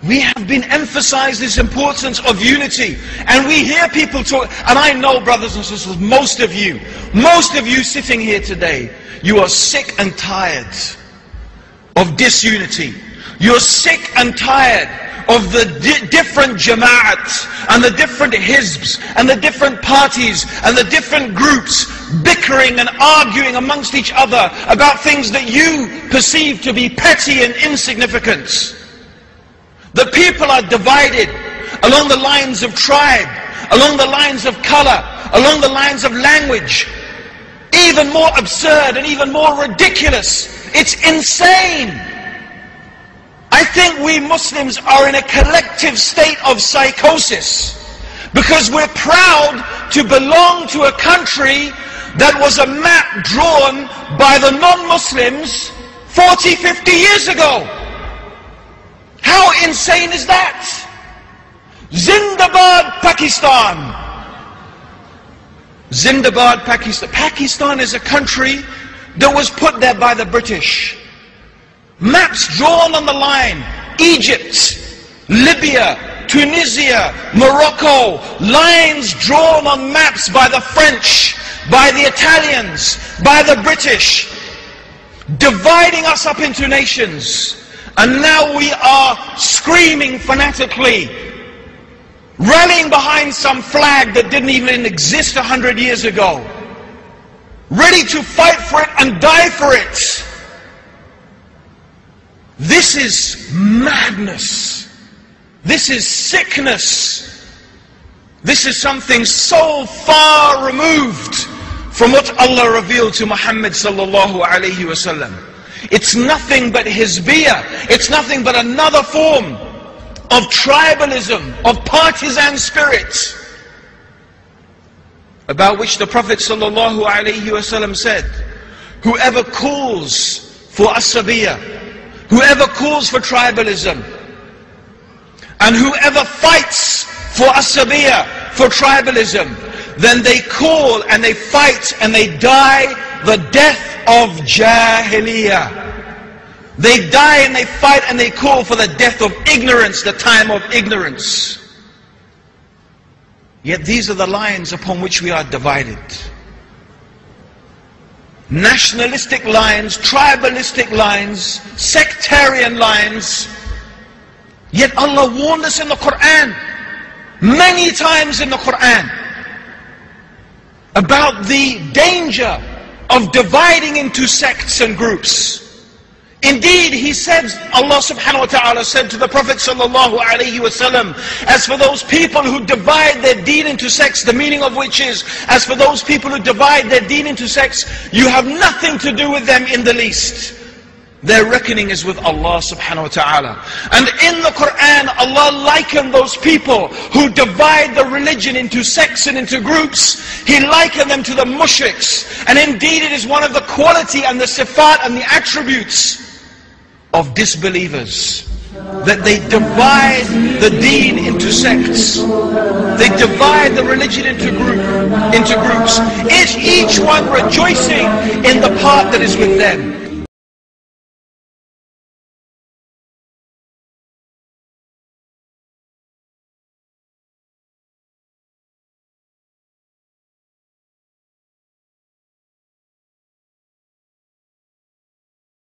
We have been emphasized this importance of unity, and we hear people talk, and I know, brothers and sisters, most of you sitting here today, you are sick and tired of disunity. You're sick and tired of the different jama'at and the different hizbs and the different parties and the different groups bickering and arguing amongst each other about things that you perceive to be petty and insignificant. The people are divided along the lines of tribe, along the lines of color, along the lines of language. Even more absurd and even more ridiculous. It's insane. I think we Muslims are in a collective state of psychosis because we're proud to belong to a country that was a map drawn by the non-Muslims 40, 50 years ago. How insane is that? Zindabad, Pakistan. Zindabad, Pakistan. Pakistan is a country that was put there by the British. Maps drawn on the line. Egypt, Libya, Tunisia, Morocco. Lines drawn on maps by the French, by the Italians, by the British. Dividing us up into nations. And now we are screaming fanatically, rallying behind some flag that didn't even exist 100 years ago, ready to fight for it and die for it. This is madness. This is sickness. This is something so far removed from what Allah revealed to Muhammad sallallahu alayhi wa sallam. It's nothing but hizbiyah. It's nothing but another form of tribalism, of partisan spirit, about which the Prophet sallallahu alaihi wasallam said, whoever calls for asabiyah, whoever calls for tribalism, and whoever fights for asabiyah, for tribalism, then they call and they fight and they die the death of Jahiliyyah. They die and they fight and they call for the death of ignorance, the time of ignorance. Yet these are the lines upon which we are divided. Nationalistic lines, tribalistic lines, sectarian lines. Yet Allah warned us in the Quran, many times in the Quran, about the danger of dividing into sects and groups. Indeed, He said, Allah subhanahu wa ta'ala said to the Prophet sallallahu alayhi wa sallam, as for those people who divide their deen into sects, the meaning of which is, as for those people who divide their deen into sects, you have nothing to do with them in the least. Their reckoning is with Allah subhanahu wa ta'ala. And in the Quran, Allah likened those people who divide the religion into sects and into groups. He likened them to the mushriks. And indeed it is one of the quality and the sifat and the attributes of disbelievers, that they divide the deen into sects. They divide the religion into groups. Each one rejoicing in the part that is with them.